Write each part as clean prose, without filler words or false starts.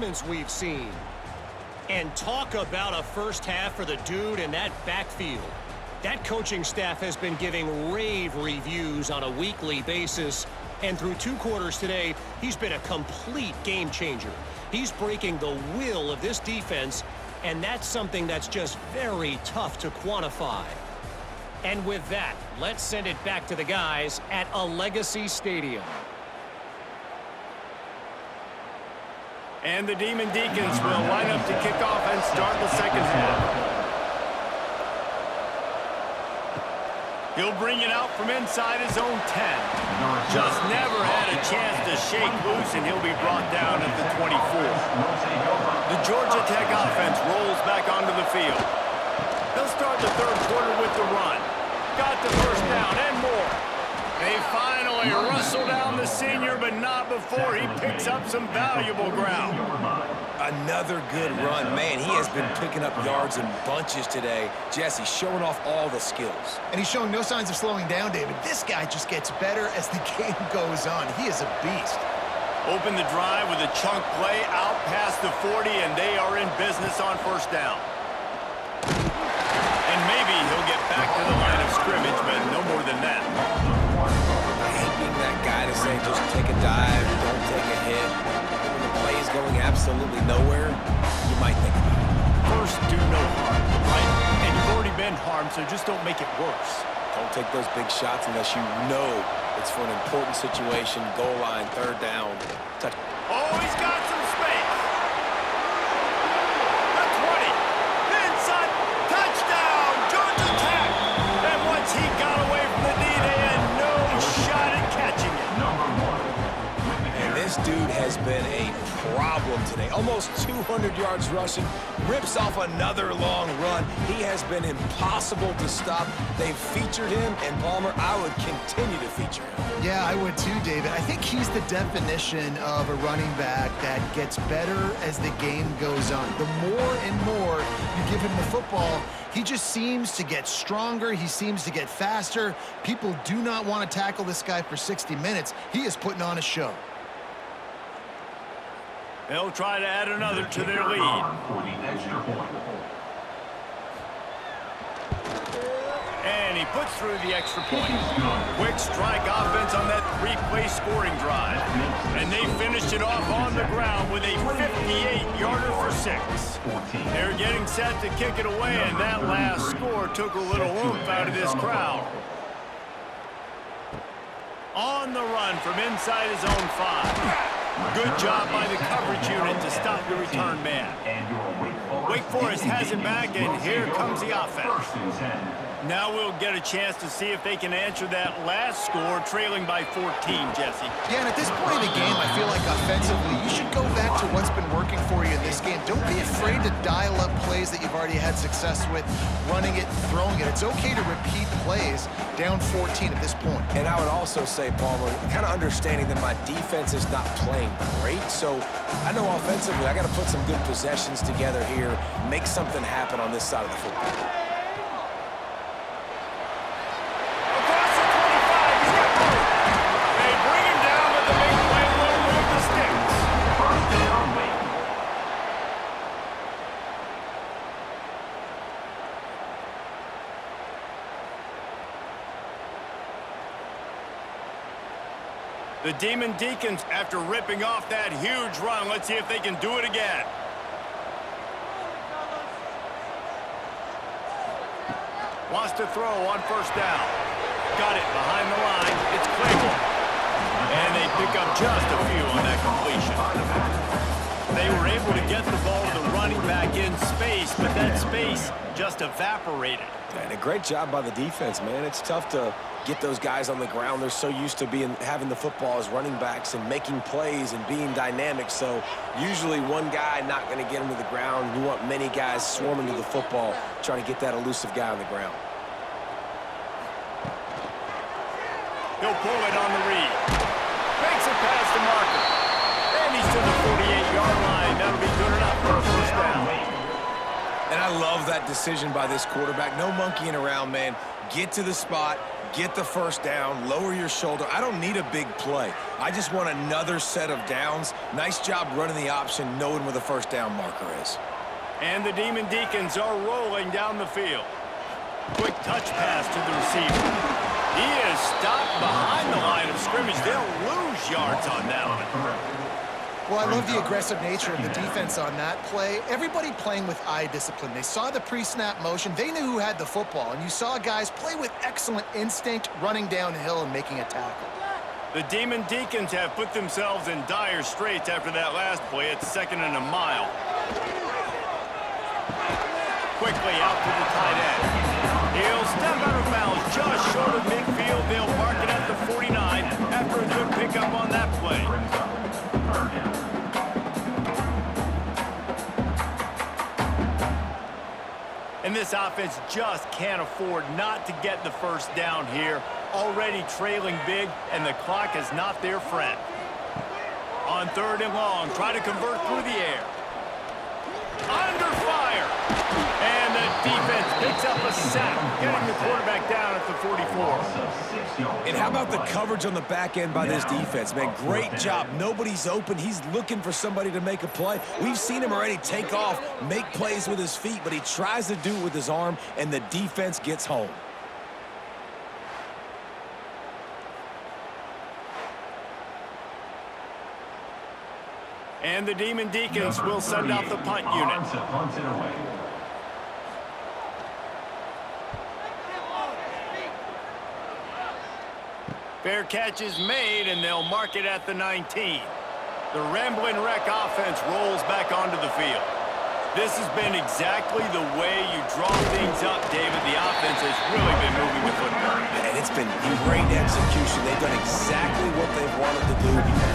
adjustments we've seen. And talk about a first half for the dude in that backfield. That coaching staff has been giving rave reviews on a weekly basis. And through 2 quarters today, he's been a complete game changer. He's breaking the will of this defense, and that's something that's just very tough to quantify. And with that, let's send it back to the guys at a Legacy Stadium. And the Demon Deacons will line up to kick off and start the second half. He'll bring it out from inside his own 10. Just never had a chance to shake loose, and he'll be brought down at the 24. The Georgia Tech offense rolls back onto the field. They'll start the third quarter with the run. Got the first down and more. They finally wrestle down the senior, but not before he picks up some valuable ground. Another good run. Man, he has been picking up yards in bunches today. Jesse showing off all the skills. And he's showing no signs of slowing down, David. This guy just gets better as the game goes on. He is a beast. Open the drive with a chunk play out past the 40, and they are in business on first down. And maybe he'll get back to the line of scrimmage, but no more than that. I hate being that guy to say just take a dive, don't take a hit. When the play is going absolutely nowhere, you might think about it. First, do no harm, right? And you've already been harmed, so just don't make it worse. Don't take those big shots unless you know it's for an important situation, goal line, third down. Touch. Oh, he's got some space. The 20. The inside. Touchdown, Georgia Tech. And once he got away from the D, they had no shot at catching it. And this dude has been a problem today. Almost 200 yards rushing. Rips off another long run. He has been impossible to stop. They've featured him, and Palmer, I would continue to feature him. Yeah, I would too, David. I think he's the definition of a running back that gets better as the game goes on. The more and more you give him the football, he just seems to get stronger. He seems to get faster. People do not want to tackle this guy for 60 minutes. He is putting on a show. They'll try to add another to their lead. And he puts through the extra point. Quick strike offense on that 3-play scoring drive. And they finished it off on the ground with a 58-yarder for 6. They're getting set to kick it away, and that last score took a little oomph out of this crowd. On the run from inside his own 5. Good job by the coverage unit to stop the return man. Wake Forest has it back, and here comes the offense. Now we'll get a chance to see if they can answer that last score, trailing by 14, Jesse. Yeah, and at this point in the game, I feel like offensively, you should go back to what's been working for you in this game. Don't be afraid to dial up plays that you've already had success with, running it, throwing it. It's okay to repeat plays down 14 at this point. And I would also say, Palmer, kind of understanding that my defense is not playing great, so I know offensively I got to put some good possessions together here, make something happen on this side of the football. The Demon Deacons, after ripping off that huge run, let's see if they can do it again. Wants to throw on first down. Got it behind the line. It's Claiborne. And they pick up just a few on that completion. They were able to get the ball to the running back in space, but that space just evaporated. And a great job by the defense, man. It's tough to get those guys on the ground. They're so used to having the football as running backs and making plays and being dynamic. So usually one guy not going to get him to the ground. You want many guys swarming to the football, trying to get that elusive guy on the ground. He'll pull it on the read. Makes it past the marker. And he's to the 48-yard line. That'll be good enough for a first down. And I love that decision by this quarterback. No monkeying around, man. Get to the spot, get the first down, lower your shoulder. I don't need a big play. I just want another set of downs. Nice job running the option, knowing where the first down marker is. And the Demon Deacons are rolling down the field. Quick touch pass to the receiver. He is stopped behind the line of scrimmage. They'll lose yards on that one. Well, I love the aggressive nature of the defense on that play. Everybody playing with eye discipline. They saw the pre-snap motion. They knew who had the football. And you saw guys play with excellent instinct, running downhill and making a tackle. The Demon Deacons have put themselves in dire straits after that last play. It's 2nd and a mile. Quickly out to the tight end. He'll step out of bounds just short of midfield. They'll mark it at the 49 after a good pickup on that play. And this offense just can't afford not to get the first down here. Already trailing big, and the clock is not their friend. On 3rd and long, try to convert through the air. Under fire. And the defense picks up a sack, getting the quarterback down at the 44. And how about the coverage on the back end by this defense, man? Great job. Nobody's open. He's looking for somebody to make a play. We've seen him already take off, make plays with his feet, but he tries to do it with his arm, and the defense gets home. And the Demon Deacons will send out the punt unit. Fair catch is made, and they'll mark it at the 19. The Ramblin' Wreck offense rolls back onto the field. This has been exactly the way you draw things up, David. The offense has really been moving the football. And it's been great execution. They've done exactly what they've wanted to do.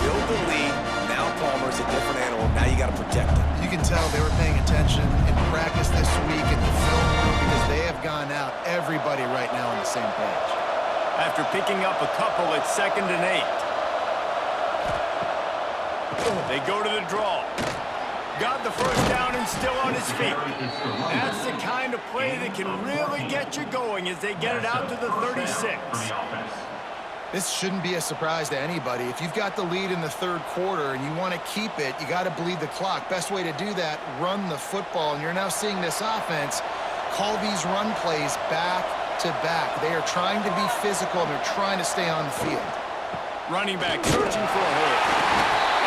Build the lead. Now Palmer's a different animal. Now you got to protect him. You can tell they were paying attention in practice this week in the film room because they have gone out, everybody right now on the same page. After picking up a couple, it's 2nd and 8. They go to the draw. Got the first down and still on his feet. That's the kind of play that can really get you going as they get it out to the 36. This shouldn't be a surprise to anybody. If you've got the lead in the 3rd quarter and you want to keep it, you got to bleed the clock. Best way to do that, run the football. And you're now seeing this offense call these run plays back to back. They are trying to be physical, and they're trying to stay on the field. Running back searching for a hole.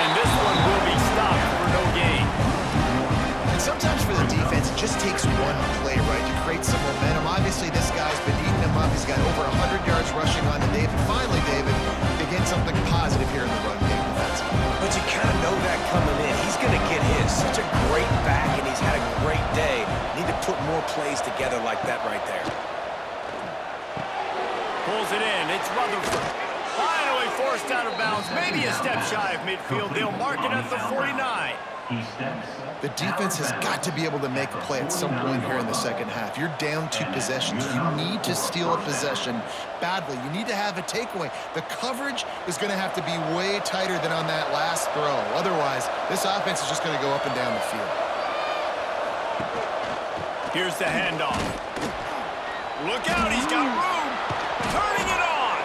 And this one will be stopped for no gain. And sometimes for the defense, it just takes one play, right, to create some momentum. Obviously, this guy's been eating them up. He's got over 100 yards rushing on to David. Finally, David, they get something positive here in the run game defensively. But you kind of know that coming in. He's going to get his. Such a great back, and he's had a great day. Need to put more plays together like that right there. Pulls it in. It's Rutherford. Finally forced out of bounds. Maybe a step shy of midfield. They'll mark it at the 49. The defense has got to be able to make a play at some point here in the second half. You're down 2 possessions. You need to steal a possession badly. You need to have a takeaway. The coverage is going to have to be way tighter than on that last throw. Otherwise, this offense is just going to go up and down the field. Here's the handoff. Look out, he's got room. Turning it on.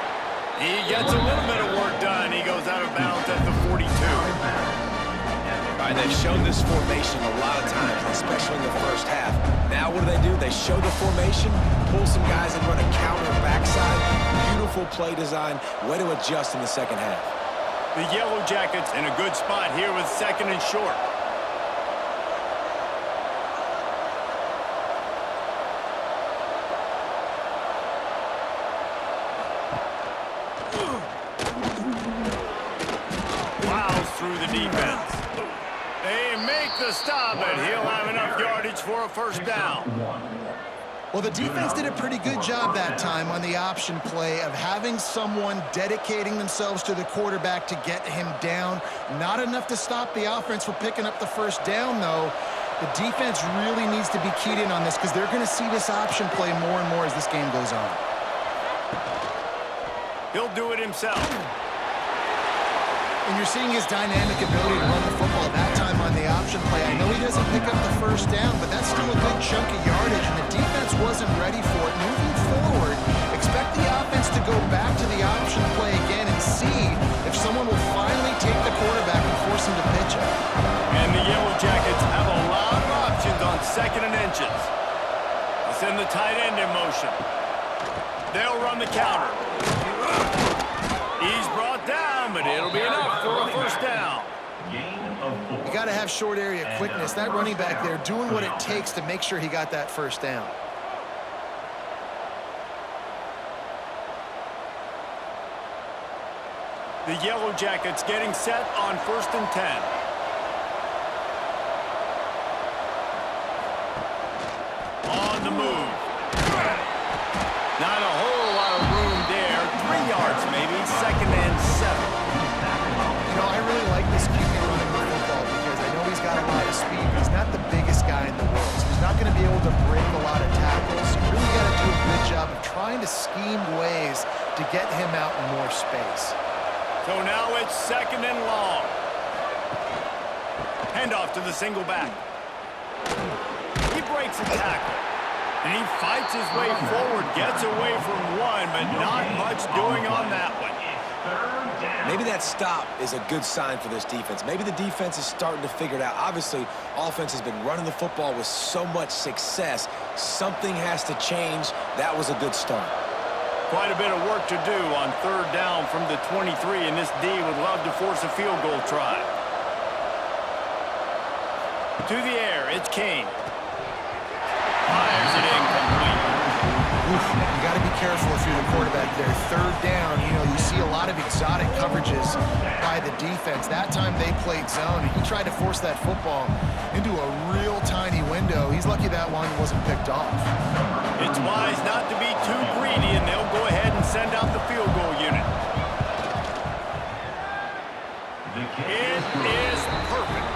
He gets a little bit of work done. He goes out of bounds at the 42. All right, they've shown this formation a lot of times, especially in the first half. Now what do? They show the formation, pull some guys and run a counter backside. Beautiful play design. Way to adjust in the second half. The Yellow Jackets in a good spot here with 2nd and short. Plows through the defense. They make the stop, and he'll have enough yardage for a first down. Well, the defense did a pretty good job that time on the option play of having someone dedicating themselves to the quarterback to get him down. Not enough to stop the offense from picking up the first down, though. The defense really needs to be keyed in on this because they're going to see this option play more and more as this game goes on. He'll do it himself. And you're seeing his dynamic ability to run the football that time on the option play. I know he doesn't pick up the first down, but that's still a good chunk of yardage, and the defense wasn't ready for it. Moving forward, expect the offense to 2nd and inches. They send the tight end in motion. They'll run the counter. He's brought down, but it'll be enough for a first down. You got to have short area quickness. That running back there doing what it takes to make sure he got that first down. The Yellow Jackets getting set on 1st and 10. On the move. Not a whole lot of room there. 3 yards maybe. 2nd and 7. You know, I really like this QB running the football because I know he's got a lot of speed, but he's not the biggest guy in the world. So he's not going to be able to break a lot of tackles. You really got to do a good job of trying to scheme ways to get him out in more space. So now it's 2nd and long. Handoff to the single back. He breaks a tackle. And he fights his way forward, gets away from one, but not much doing on that one. Maybe that stop is a good sign for this defense. Maybe the defense is starting to figure it out. Obviously, offense has been running the football with so much success. Something has to change. That was a good start. Quite a bit of work to do on 3rd down from the 23, and this D would love to force a field goal try. To the air, it's Kane. Fires it incomplete. You got to be careful if you're the quarterback there. 3rd down, you know, you see a lot of exotic coverages by the defense. That time they played zone, and he tried to force that football into a real tiny window. He's lucky that one wasn't picked off. It's wise not to be too greedy, and they'll go ahead and send out the field goal unit. It is perfect,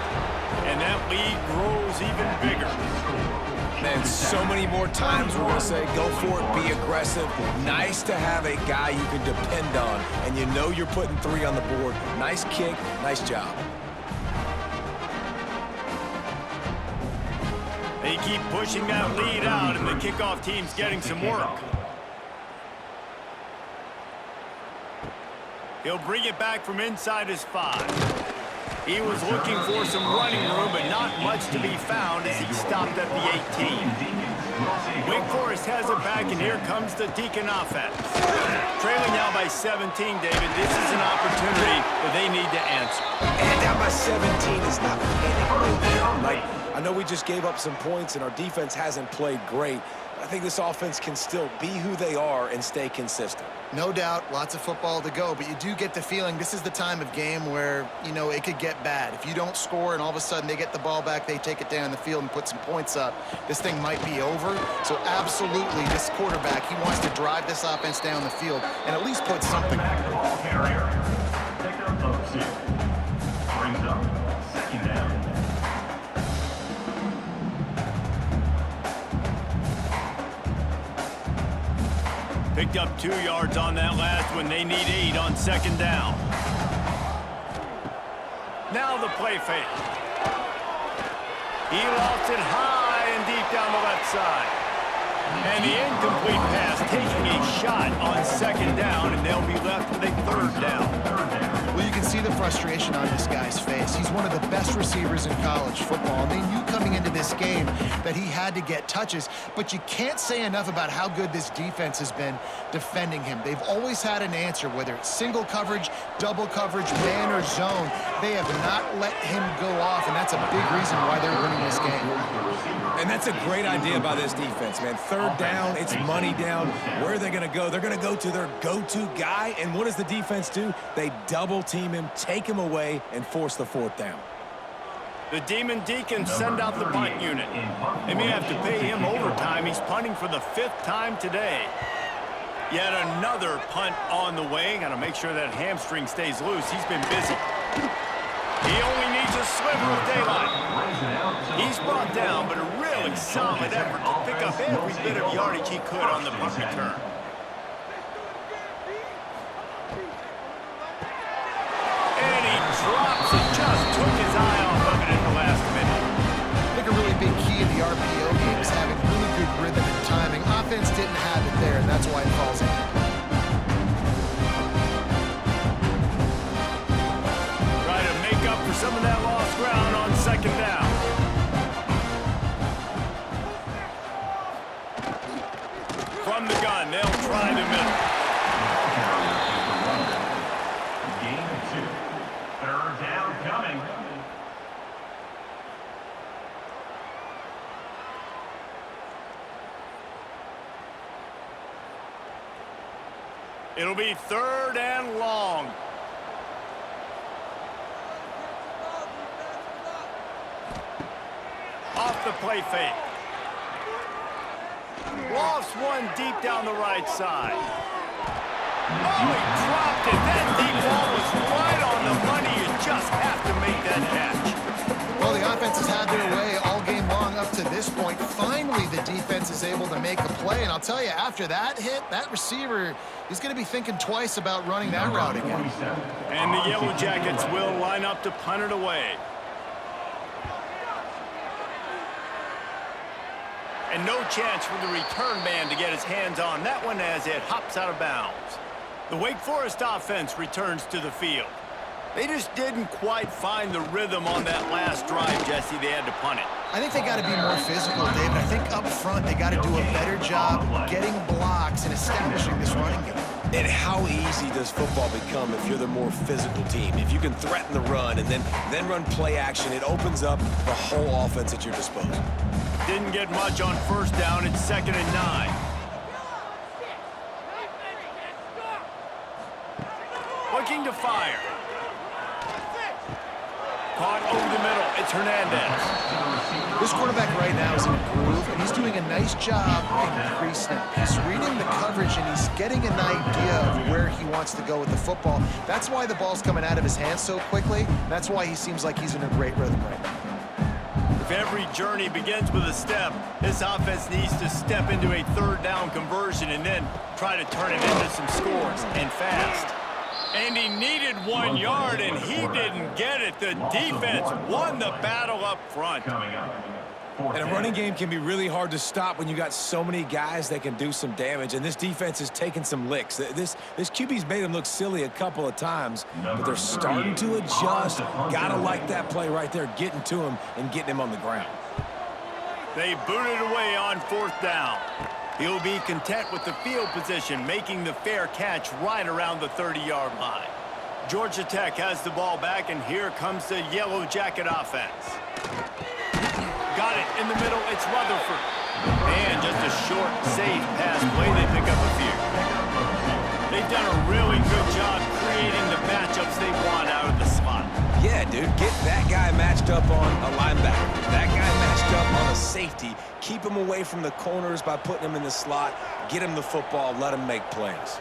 and that lead grows even bigger. Man, so many more times we're going to say, go for it, be aggressive. Nice to have a guy you can depend on, and you know you're putting 3 on the board. Nice kick, nice job. They keep pushing that lead out, and the kickoff team's getting some work. He'll bring it back from inside his 5. He was looking for some running room, but not much to be found as he stopped at the 18. Wake Forest has it back, and here comes the Deacon offense. Trailing now by 17, David. This is an opportunity that they need to answer. And down by 17 is not panic. Like, I know we just gave up some points, and our defense hasn't played great. I think this offense can still be who they are and stay consistent. No doubt, lots of football to go, but you do get the feeling this is the time of game where, you know, it could get bad. If you don't score and all of a sudden they get the ball back, they take it down the field and put some points up, this thing might be over. So absolutely, this quarterback, he wants to drive this offense down the field and at least put something back. Ball carrier. Pickup of 6. Brings up 2nd down. Picked up 2 yards on that last one. They need 8 on 2nd down. Now the play fake. He lofts it high and deep down the left side. And the incomplete pass taking a shot on 2nd down, and they'll be left with a 3rd down. Well, you can see the frustration on this guy's face. He's one of the best receivers in college football, and they knew coming into this game that he had to get touches, but you can't say enough about how good this defense has been defending him. They've always had an answer, whether it's single coverage, double coverage, man, or zone. They have not let him go off, and that's a big reason why they're winning this game. And that's a great idea by this defense, man. 3rd down, it's money down. Where are they going to go? They're going to go to their go-to guy, and what does the defense do? They double-team him, take him away, and force the 4th down. The Demon Deacons send out the punt unit. They may have to pay him overtime. He's punting for the 5th time today. Yet another punt on the way. Got to make sure that hamstring stays loose. He's been busy. He only needs a sliver of daylight. He's brought down, but a really solid effort to pick up every bit of yardage he could on the punt return. And he drops it. Just took his eye off of it in the last minute. I think a really big key in the RPO game is having really good rhythm and timing. Offense didn't have it there, and that's why it falls in. Some of that lost ground on 2nd down. It'll be 3rd and long. Off the play fake. Lofts one deep down the right side. Oh, he dropped it. That deep ball was right on the money. You just have to make that catch. Well, the offense has had their way all game long up to this point. Finally, the defense is able to make a play. And I'll tell you, after that hit, that receiver is going to be thinking twice about running that route again. And the Yellow Jackets will line up to punt it away. And no chance for the return man to get his hands on that one as it hops out of bounds. The Wake Forest offense returns to the field. They just didn't quite find the rhythm on that last drive, Jesse. They had to punt it. I think they got to be more physical, David. I think up front they got to do a better job getting blocks and establishing this running game. And how easy does football become if you're the more physical team? If you can threaten the run and then run play action, it opens up the whole offense at your disposal. Didn't get much on 1st down. It's 2nd and 9. Looking to fire. Caught over the middle. It's Hernandez. This quarterback right now is in a groove, and he's doing a nice job in pre-snap. He's reading the coverage, and he's getting an idea of where he wants to go with the football. That's why the ball's coming out of his hands so quickly. That's why he seems like he's in a great rhythm right now. If every journey begins with a step, this offense needs to step into a 3rd down conversion and then try to turn it into some scores, and fast. And he needed 1 yard, and he didn't get it. The defense won the battle up front. And a running game can be really hard to stop when you got so many guys that can do some damage, and this defense has taken some licks. This QB's made them look silly a couple of times, but they're starting to adjust. Gotta like that play right there, getting to him and getting him on the ground. They booted away on 4th down. He'll be content with the field position, making the fair catch right around the 30-yard line. Georgia Tech has the ball back, and here comes the Yellow Jacket offense. Got it in the middle. It's Rutherford. And just a short, safe pass play. They pick up a few. They've done a really good job creating the matchups they want out of the slot. Yeah, dude, get that guy matched up on a linebacker. That guy matched up on a safety. Keep him away from the corners by putting him in the slot. Get him the football. Let him make plays.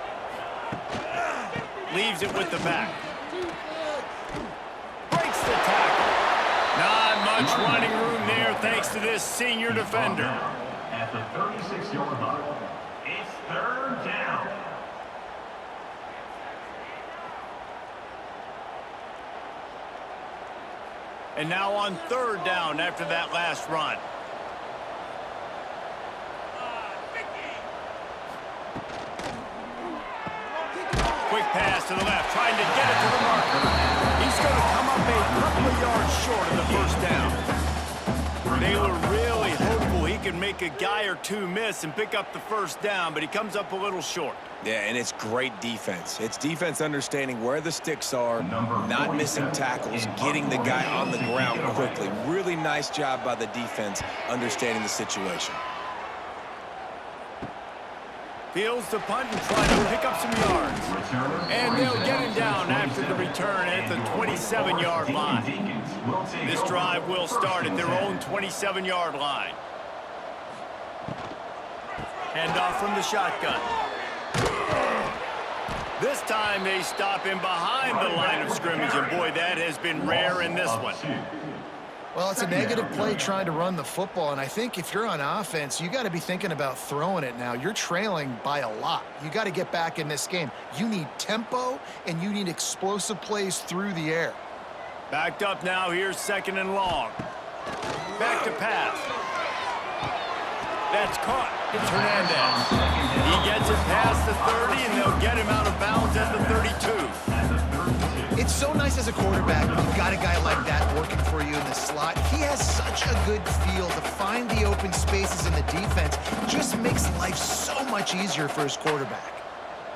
Leaves it with the back. Breaks the tackle. Not much running room there thanks to this senior defender. At the 36-yard line, it's 3rd down. And now on 3rd down after that last run. Quick pass to the left, trying to get it to the marker. He's going to come up a couple of yards short of the 1st down. They were really hopeful he could make a guy or two miss and pick up the 1st down, but he comes up a little short. Yeah, and it's great defense. It's defense understanding where the sticks are, not missing tackles, getting the guy on the ground quickly. Really nice job by the defense understanding the situation. Fields the punt and try to pick up some yards. And they'll get him down after the return at the 27-yard line. This drive will start at their own 27-yard line. Handoff from the shotgun. This time they stop him behind the line of scrimmage, and boy, that has been rare in this one. Well, it's a negative play trying to run the football, and I think if you're on offense, you got to be thinking about throwing it now. You're trailing by a lot. You got to get back in this game. You need tempo, and you need explosive plays through the air. Backed up now, here's 2nd and long. Back to pass. That's caught. It's Hernandez. He gets it past the 30, and they'll get him out of bounds at the 32. It's so nice as a quarterback when you've got a guy like that working for you in the slot. He has such a good feel to find the open spaces in the defense. Just makes life so much easier for his quarterback.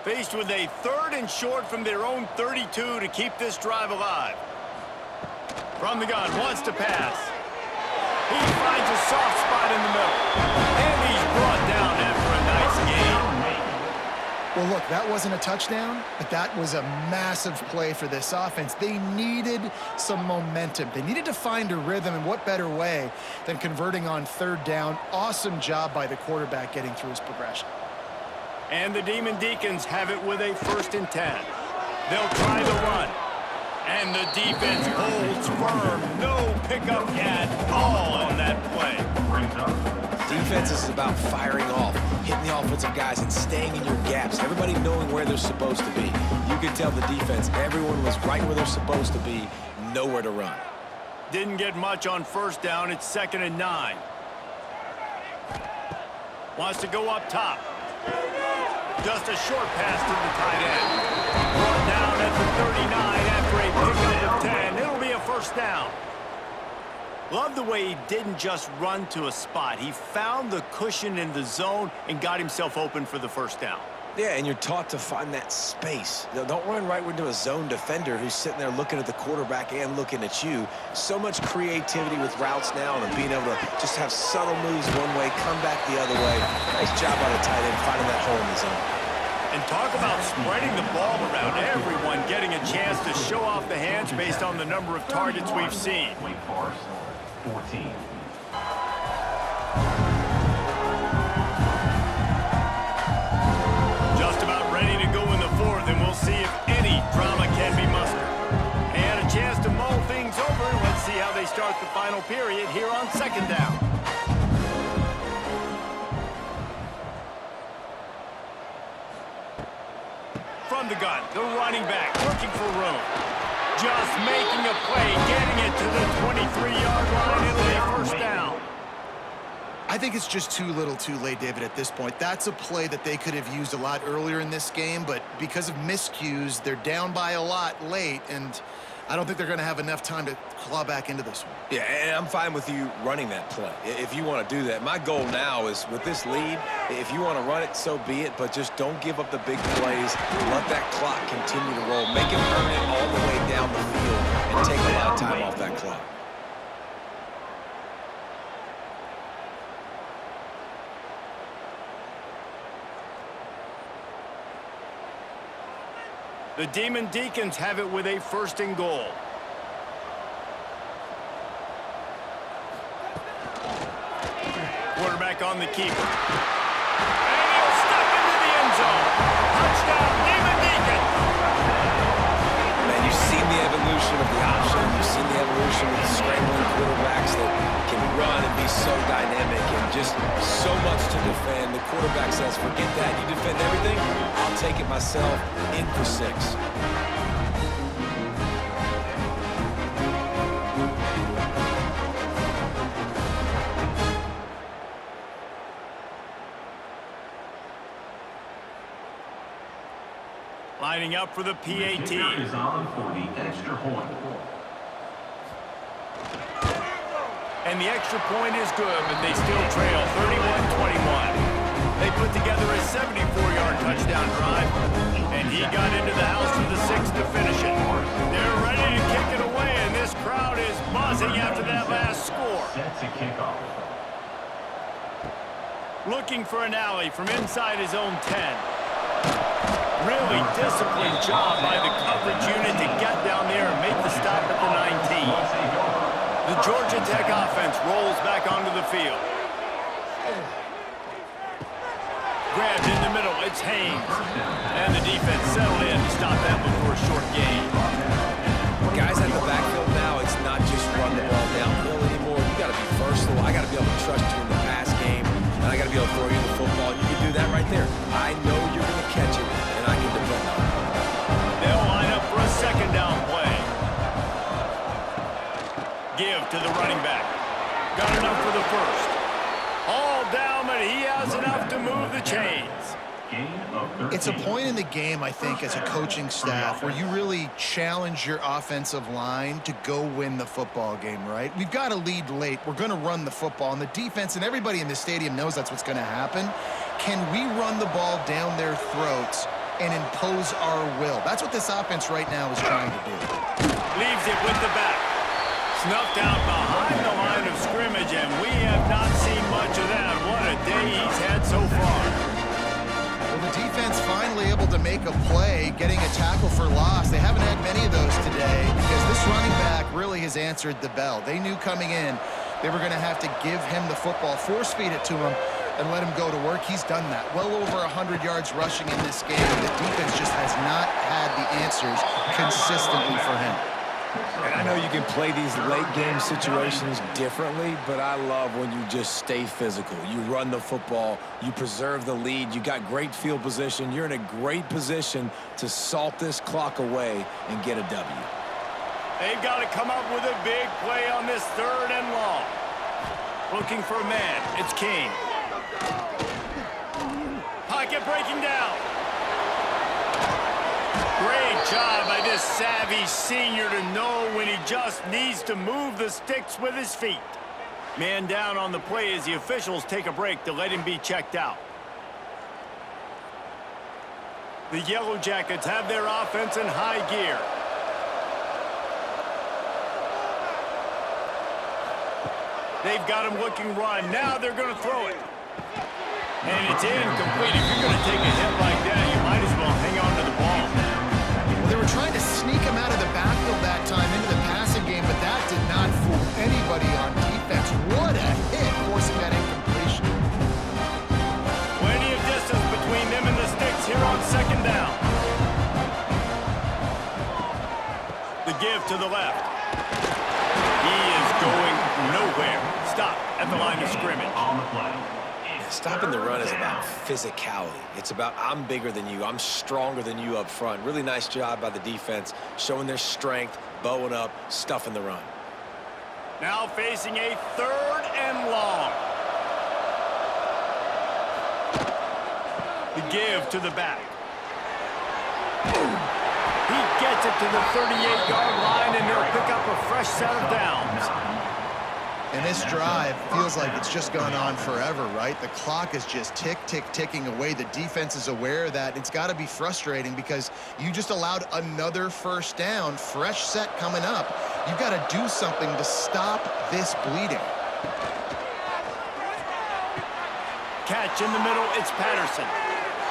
Faced with a 3rd and short from their own 32 to keep this drive alive. From the gun, wants to pass. He finds a soft spot in the middle. And he's brought down after a nice game. Well, look, that wasn't a touchdown, but that was a massive play for this offense. They needed some momentum. They needed to find a rhythm, and what better way than converting on third down. Awesome job by the quarterback getting through his progression. And the Demon Deacons have it with a 1st and 10. They'll try the run. And the defense holds firm. No pickup at all on that play. Defense is about firing off, hitting the offensive guys and staying in your gaps. Everybody knowing where they're supposed to be. You could tell the defense, everyone was right where they're supposed to be, nowhere to run. Didn't get much on 1st down. It's 2nd and 9. Wants to go up top. Just a short pass to the tight end. Brought down at the 39 after a pickup of 10. It'll be a 1st down. Love the way he didn't just run to a spot. He found the cushion in the zone and got himself open for the 1st down. Yeah, and you're taught to find that space. Don't run right into a zone defender who's sitting there looking at the quarterback and looking at you. So much creativity with routes now and being able to just have subtle moves one way, come back the other way. Nice job by the tight end finding that hole in the zone. And talk about spreading the ball around. Everyone getting a chance to show off the hands based on the number of targets we've seen. Wake Forest, 14. Just about ready to go in the 4th, and we'll see if any drama can be mustered. They had a chance to mull things over. Let's see how they start the final period here on 2nd down. From the gun, the running back looking for room. Just making a play, getting it to the 23-yard line. It'll be a 1st down. I think it's just too little too late, David, at this point. That's a play that they could have used a lot earlier in this game, but because of miscues, they're down by a lot late, and I don't think they're going to have enough time to claw back into this one. Yeah, and I'm fine with you running that play if you want to do that. My goal now is with this lead, if you want to run it, so be it, but just don't give up the big plays. Let that clock continue to roll. Make him earn it all the way down the field and take a lot of time off that clock. The Demon Deacons have it with a 1st and goal. Quarterback on the keeper. And he'll step into the end zone. Touchdown, Demon Deacons. Man, you've seen the evolution of the option. You've seen the evolution of the scrambling quarterbacks that can run and be so dynamic and just so much to defend. The quarterback says, forget that. You defend everything, I'll take it myself. In for 6. Lining up for the PAT. The kicker is on for the extra point. And the extra point is good, but they still trail 31-21. They put together a 74-yard touchdown drive, and he got into the house for the 6th to finish it. They're ready to kick it away, and this crowd is buzzing after that last score. Set to kick off. Looking for an alley from inside his own 10. Really disciplined job by the coverage unit to get down there and make the stop at the 19. The Georgia Tech offense rolls back onto the field. Grabbed in the middle, it's Haynes. And the defense settled in to stop that before a short gain. Guys at the backfield now, it's not just run the ball downhill anymore. You got to be versatile. I got to be able to trust you in the pass game, and I got to be able to throw you the football. You can do that right there. I know you're going to catch it, and I can depend on it. They'll line up for a 2nd down play. Give to the running back. Got enough for the 1st. All down, but he has enough to move the chains. It's a point in the game, I think, as a coaching staff where you really challenge your offensive line to go win the football game, right? We've got to lead late. We're going to run the football, and the defense and everybody in the stadium knows that's what's going to happen. Can we run the ball down their throats and impose our will? That's what this offense right now is trying to do. Leaves it with the back. Snuffed out behind the line of scrimmage, and we have not seen much of that. What a day he's had so far. Well, the defense finally make a play, getting a tackle for loss. They haven't had many of those today because this running back really has answered the bell. They knew coming in they were going to have to give him the football, force feed it to him, and let him go to work. He's done that. Well over 100 yards rushing in this game. The defense just has not had the answers consistently for him. And I know you can play these late game situations differently, but I love when you just stay physical. You run the football, you preserve the lead, you got great field position, you're in a great position to salt this clock away and get a W. They've got to come up with a big play on this 3rd and long. Looking for a man. It's King. Pocket breaking down. Great job by this savvy senior to know when he just needs to move the sticks with his feet. Man down on the play as the officials take a break to let him be checked out. The Yellow Jackets have their offense in high gear. They've got him looking run. Now they're going to throw it. And it's incomplete. If you're going to take a hit like that, you might as well hang on to the ball. Well, they were trying to sneak him out of the backfield that time into the passing game, but that did not fool anybody on defense. What a hit, forcing that incompletion. Plenty of distance between them and the sticks here on 2nd down. The give to the left. He is going nowhere. Stop at the line of scrimmage. On the play. Stopping the run is about physicality. It's about I'm bigger than you. I'm stronger than you up front. Really nice job by the defense, showing their strength, bowing up, stuffing the run. Now facing a 3rd and long. The give to the back. He gets it to the 38-yard line, and they'll pick up a fresh set of downs. And this drive feels like it's just gone on forever, right? The clock is just ticking away. The defense is aware of that. It's got to be frustrating because you just allowed another 1st down, fresh set coming up. You've got to do something to stop this bleeding. Catch in the middle, it's Patterson.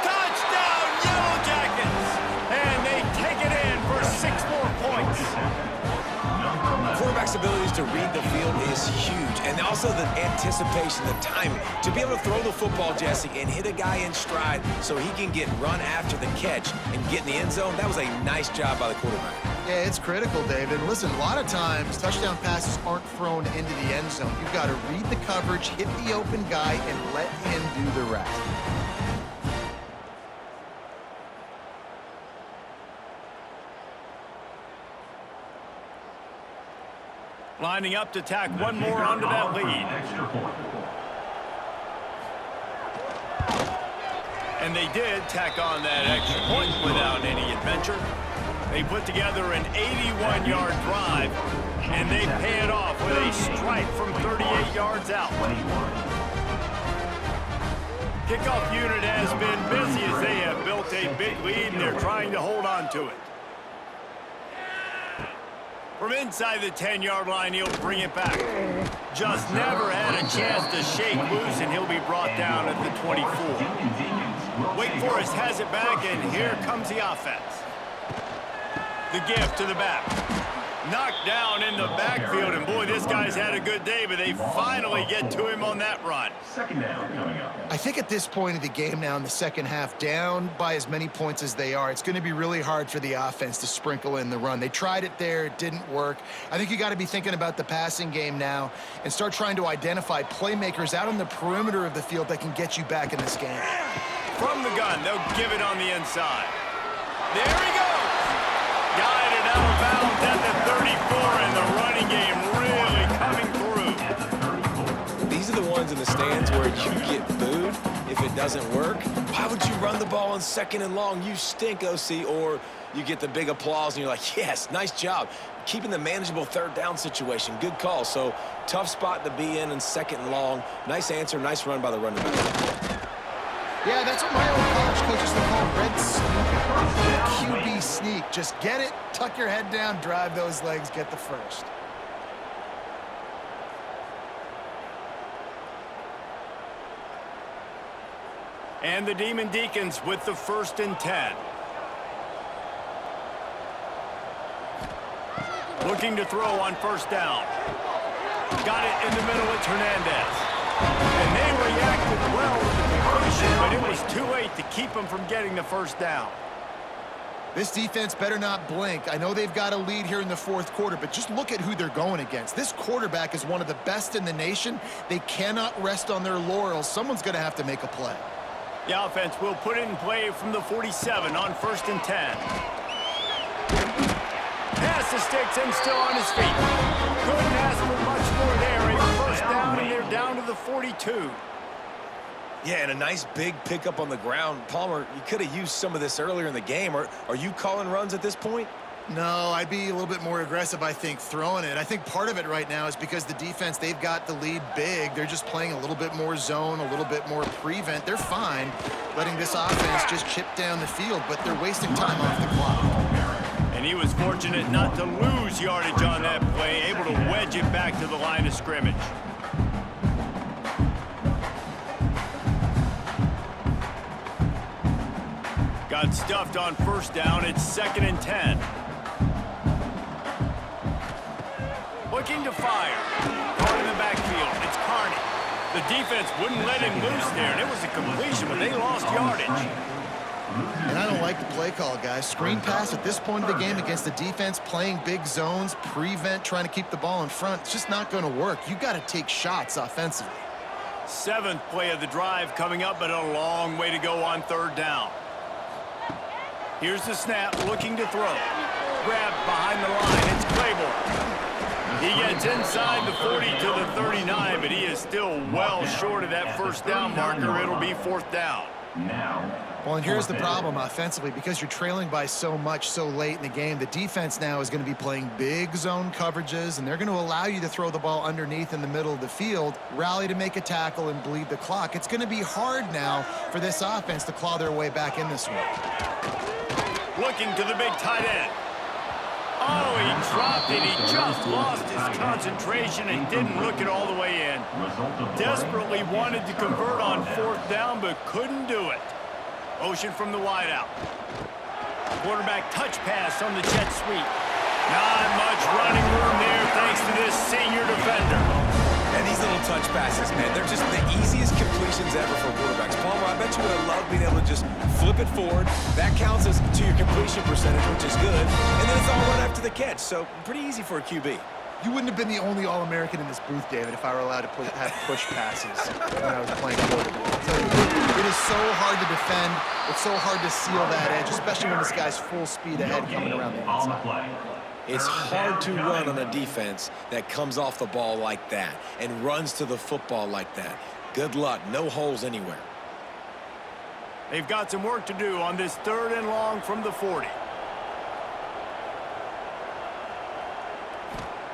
Touchdown, Yellow Jackets! And they take it in for 6 more points. Quarterback's abilities to read the field is huge, and also the anticipation, the timing. To be able to throw the football, Jesse, and hit a guy in stride so he can get run after the catch and get in the end zone, that was a nice job by the quarterback. Yeah, it's critical, David. Listen, a lot of times touchdown passes aren't thrown into the end zone. You've got to read the coverage, hit the open guy, and let him do the rest. Lining up to tack one more onto that lead. Extra point. And they did tack on that extra point without any adventure. They put together an 81-yard drive, and they pay it off with a strike from 38 yards out. Kickoff unit has been busy as they have built a big lead, and they're trying to hold on to it. From inside the 10-yard line, he'll bring it back. Just never had a chance to shake loose, and he'll be brought down at the 24. Wake Forest has it back, and here comes the offense. The give to the back. Knocked down in the backfield, and boy, this guy's had a good day, but they finally get to him on that run. 2nd down coming up. I think at this point of the game now in the second half, down by as many points as they are, it's going to be really hard for the offense to sprinkle in the run. They tried it there. It didn't work. I think you got to be thinking about the passing game now and start trying to identify playmakers out on the perimeter of the field that can get you back in this game. From the gun, they'll give it on the inside. There he goes. Guided out of bounds at the 34, and the running game really coming through. These are the ones in the stands where you get booed if it doesn't work. Why would you run the ball on 2nd and long? You stink, OC. Or you get the big applause, and you're like, yes, nice job. Keeping the manageable 3rd down situation. Good call. So tough spot to be in 2nd and long. Nice answer, nice run by the running back. Yeah, that's what my old college coaches would call red sneak. QB sneak. Just get it, tuck your head down, drive those legs, get the first. And the Demon Deacons with the 1st and 10. Looking to throw on first down. Got it in the middle. It's Hernandez. And they reacted well to the completion, but it was too late to keep them from getting the first down. This defense better not blink. I know they've got a lead here in the fourth quarter, but just look at who they're going against. This quarterback is one of the best in the nation. They cannot rest on their laurels. Someone's going to have to make a play. The offense will put it in play from the 47 on 1st and 10. Pass the sticks and still on his feet. Couldn't ask for much more there. A first down, and they're down to the 42. Yeah, and a nice big pickup on the ground. Palmer, you could have used some of this earlier in the game. Are you calling runs at this point? No, I'd be a little bit more aggressive, I think, throwing it. I think part of it right now is because the defense, they've got the lead big. They're just playing a little bit more zone, a little bit more prevent. They're fine letting this offense just chip down the field, but they're wasting time off the clock. And he was fortunate not to lose yardage on that play, able to wedge it back to the line of scrimmage. Got stuffed on first down. It's 2nd and 10. Looking to fire. Caught in the backfield. It's Carney. The defense wouldn't let him loose there, and it was a completion, but they lost yardage. And I don't like the play call, guys. Screen pass at this point of the game against the defense, playing big zones, prevent, trying to keep the ball in front. It's just not going to work. You got to take shots offensively. 7th play of the drive coming up, but a long way to go on 3rd down. Here's the snap, looking to throw. Grabbed behind the line, it's Claiborne. He gets inside the 40 to the 39, but he is still well short of that first down marker. It'll be 4th down. Well, and here's the problem offensively. Because you're trailing by so much so late in the game, the defense now is going to be playing big zone coverages, and they're going to allow you to throw the ball underneath in the middle of the field, rally to make a tackle, and bleed the clock. It's going to be hard now for this offense to claw their way back in this one. Looking to the big tight end. Oh, he dropped it. He just lost his concentration and didn't look it all the way in. Desperately wanted to convert on 4th down, but couldn't do it. Motion from the wideout. Quarterback touch pass on the jet sweep. Not much running room there thanks to this senior defender. And these little touch passes, man, they're just the easiest completions ever for quarterbacks. Palmer, I bet you would have loved being able to just flip it forward. That counts as to your completion percentage, which is good. And then it's all run after the catch, so pretty easy for a QB. You wouldn't have been the only All-American in this booth, David, if I were allowed to have push passes when I was playing quarterback. So it is so hard to defend. It's so hard to seal that edge, especially when this guy's full speed ahead coming around the inside. It's hard to run on a defense that comes off the ball like that and runs to the football like that. Good luck. No holes anywhere. They've got some work to do on this 3rd and long from the 40.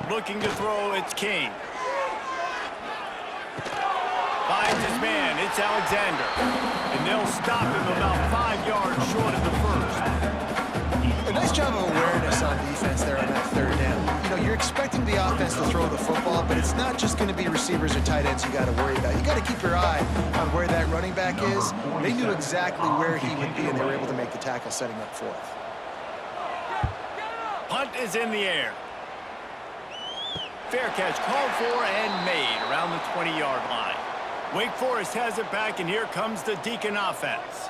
Looking to throw, it's King. Finds his man, it's Alexander. And they'll stop him about 5 yards short of the first. A nice job of awareness on defense there on that 3rd down. You know, you're expecting the offense to throw the football, but it's not just going to be receivers or tight ends you got to worry about. You got to keep your eye on where that running back is. They knew exactly where he would be, and they were able to make the tackle setting up 4th. Punt is in the air. Fair catch called for and made around the 20-yard line. Wake Forest has it back, and here comes the Deacon offense.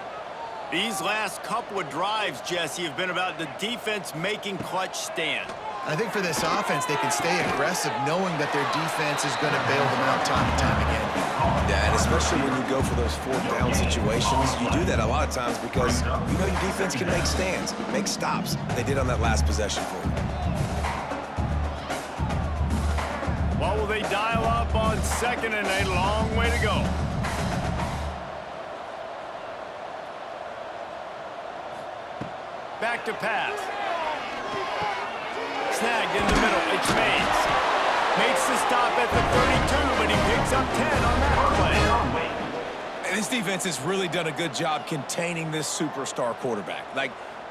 These last couple of drives, Jesse, have been about the defense making clutch stand. I think for this offense, they can stay aggressive knowing that their defense is going to bail them out time and time again. Yeah, and especially when you go for those 4th down situations, you do that a lot of times because you know your defense can make stands, make stops. They did on that last possession for you. What will they dial up on 2nd and a long way to go? Back to pass. Snagged in the middle. It's Mays. Makes the stop at the 32, but he picks up 10 on that play. And this defense has really done a good job containing this superstar quarterback.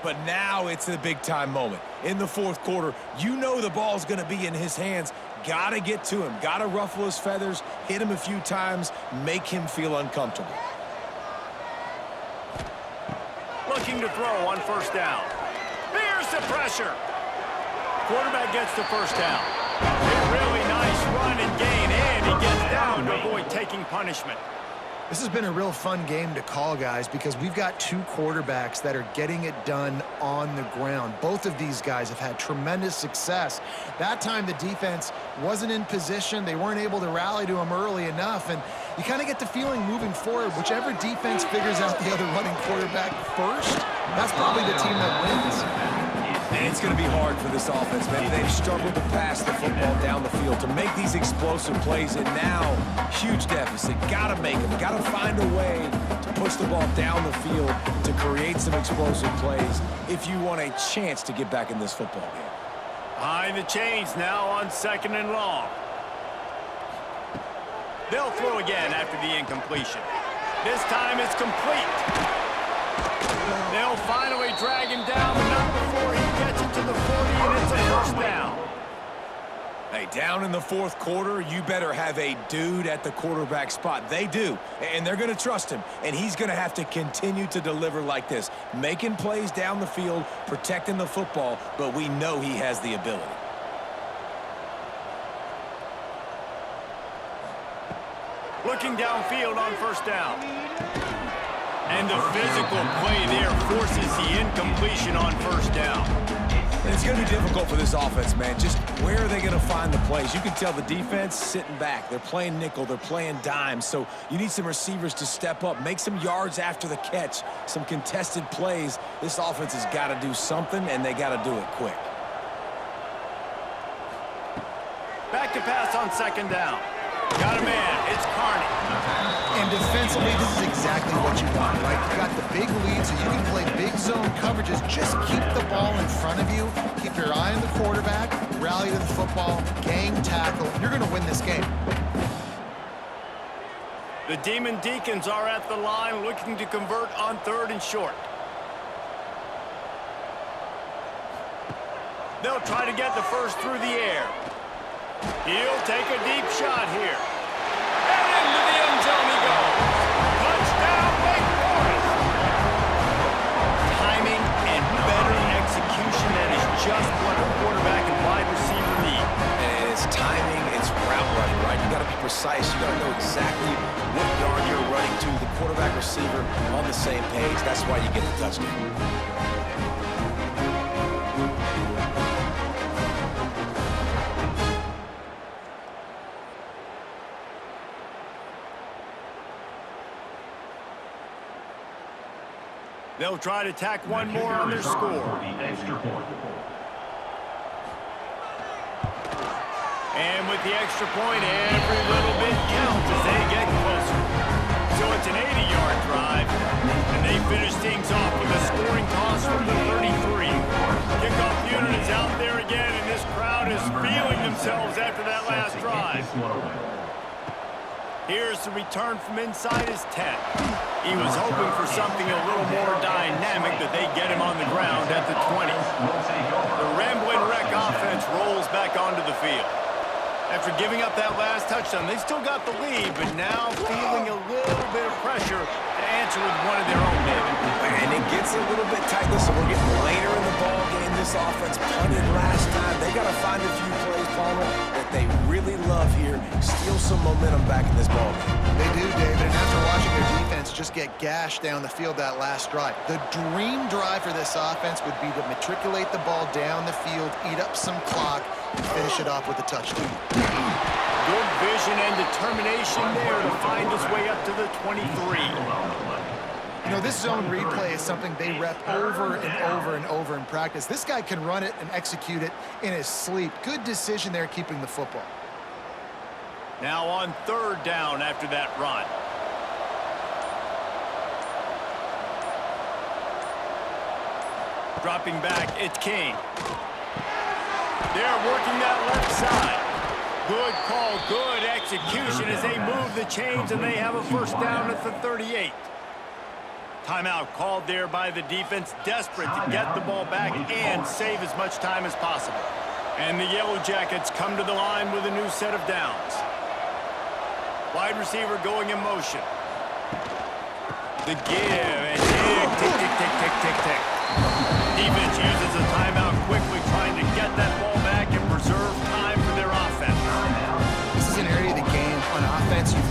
But now it's the big-time moment. In the 4th quarter, you know the ball's going to be in his hands. Got to get to him. Got to ruffle his feathers, hit him a few times, make him feel uncomfortable. Looking to throw on 1st down. There's the pressure. quarterback gets the first down. A really nice run and gain, and he gets down to avoid taking punishment. This has been a real fun game to call, guys, because we've got two quarterbacks that are getting it done on the ground. Both of these guys have had tremendous success. That time the defense wasn't in position. They weren't able to rally to him early enough, and you kind of get the feeling moving forward, whichever defense figures out the other running quarterback first, that's probably the team that wins. And it's going to be hard for this offense, man. They've struggled to pass the football down the field, to make these explosive plays, and now, huge deficit. Got to make them. Got to find a way to push the ball down the field to create some explosive plays if you want a chance to get back in this football game. Behind the chains now on 2nd and long. They'll throw again after the incompletion. This time it's complete. They'll finally drag him down, but not before he gets it to the 40, and it's a first down. Hey, down in the 4th quarter, you better have a dude at the quarterback spot. They do, and they're going to trust him, and he's going to have to continue to deliver like this, making plays down the field, protecting the football, but we know he has the ability. Looking downfield on first down. And the physical play there forces the incompletion on first down. And it's going to be difficult for this offense, man. Just where are they going to find the plays? You can tell the defense sitting back. They're playing nickel. They're playing dime. So you need some receivers to step up, make some yards after the catch, some contested plays. This offense has got to do something, and they got to do it quick. Back to pass on 2nd down. Got a man. It's Carney. And defensively, this is exactly what you want, right? You got the big lead, so you can play big zone coverages. Just keep the ball in front of you. Keep your eye on the quarterback. Rally to the football. Gang tackle. You're going to win this game. The Demon Deacons are at the line looking to convert on 3rd and short. They'll try to get the first through the air. He'll take a deep shot here. And into the end zone he goes. Touchdown, Wake Forest. Timing and better execution, that is just what a quarterback and wide receiver need. And it's timing, it's route running, right? You got to be precise. You got to know exactly what yard you're running to. The quarterback receiver on the same page. That's why you get the touchdown. They'll try to tack one more on their score. And with the extra point, every little bit counts as they get closer. So it's an 80-yard drive, and they finish things off with a scoring toss from the 33. Kickoff unit is out there again, and this crowd is feeling themselves after that last drive. Here's the return from inside his 10. He was hoping for something a little more dynamic, but they get him on the ground at the 20. The Rambling Wreck offense rolls back onto the field. After giving up that last touchdown, they still got the lead, but now feeling a little bit of pressure to answer with one of their own, David. And it gets a little bit tight. Listen, we're getting later in the ball game. This offense punted last time. They got to find a few plays, Palmer, that they really love here. Steal some momentum back in this ball game. They do, David, and after watching their defense just get gashed down the field that last drive, the dream drive for this offense would be to matriculate the ball down the field, eat up some clock, and finish it off with a touchdown. Good vision and determination there to find his way up to the 23. You know, this zone replay is something they rep over and over and over in practice. This guy can run it and execute it in his sleep. Good decision there keeping the football. Now on 3rd down after that run. Dropping back, it's King. They're working that left side. Good call, good execution as they move the chains, and they have a first down at the 38. Timeout called there by the defense, desperate to get the ball back and save as much time as possible. And the Yellow Jackets come to the line with a new set of downs. Wide receiver going in motion. The give, and tick, tick, tick, tick, tick, tick, tick. Defense uses a timeout quickly, trying to get that ball back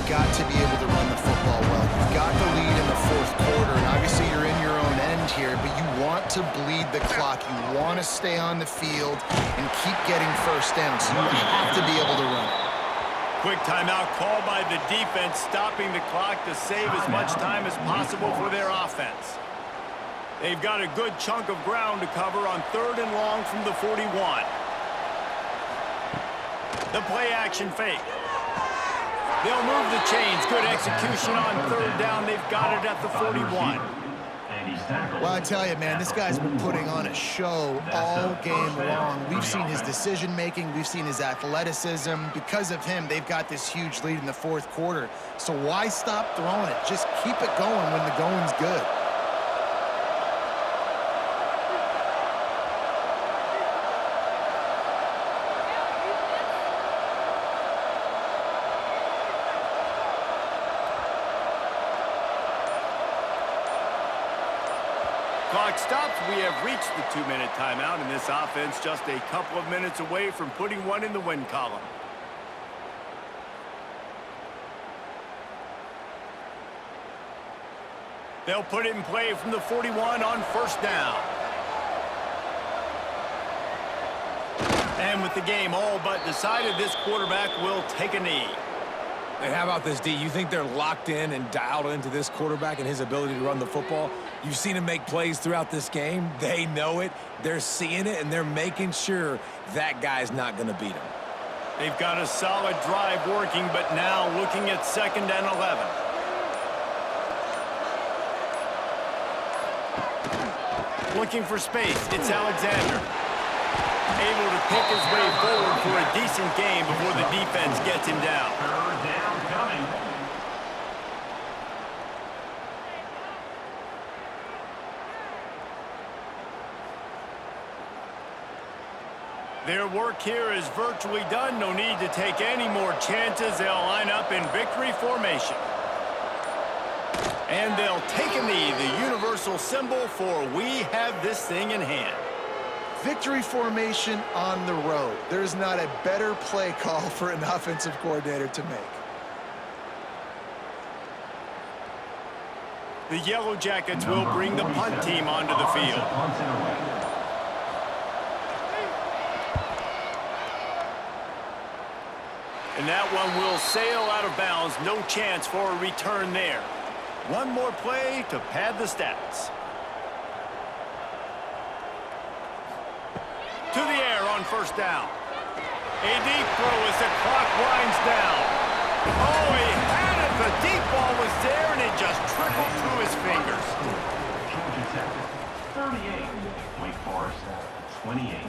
got to be able to run the football well. You've got the lead in the fourth quarter, and obviously you're in your own end here, but you want to bleed the clock. You want to stay on the field and keep getting first down, so you have to be able to run it. Quick timeout called by the defense, stopping the clock to save as much time as possible for their offense. They've got a good chunk of ground to cover on 3rd and long from the 41. The play action fake. They'll move the chains. Good execution on 3rd down. They've got it at the 41. Well, I tell you, man, this guy's been putting on a show all game long. We've seen his decision-making. We've seen his athleticism. Because of him, they've got this huge lead in the fourth quarter. So why stop throwing it? Just keep it going when the going's good. Clock stops. We have reached the 2-minute timeout, and this offense just a couple of minutes away from putting one in the win column. They'll put it in play from the 41 on 1st down. And with the game all but decided, this quarterback will take a knee. And how about this, D? You think they're locked in and dialed into this quarterback and his ability to run the football? You've seen him make plays throughout this game. They know it. They're seeing it, and they're making sure that guy's not going to beat him. They've got a solid drive working, but now looking at 2nd and 11. Looking for space. It's Alexander. Able to pick his way forward for a decent game before the defense gets him down. 3rd down coming. Their work here is virtually done. No need to take any more chances. They'll line up in victory formation. And they'll take a knee, the universal symbol for we have this thing in hand. Victory formation on the road. There's not a better play call for an offensive coordinator to make. The Yellow Jackets will bring the punt team onto the field. And that one will sail out of bounds. No chance for a return there. One more play to pad the stats. To the air on 1st down. A deep throw as the clock winds down. Oh, he had it. The deep ball was there, and it just trickled through his fingers. Georgia Tech, 38. Wake Forest, 28.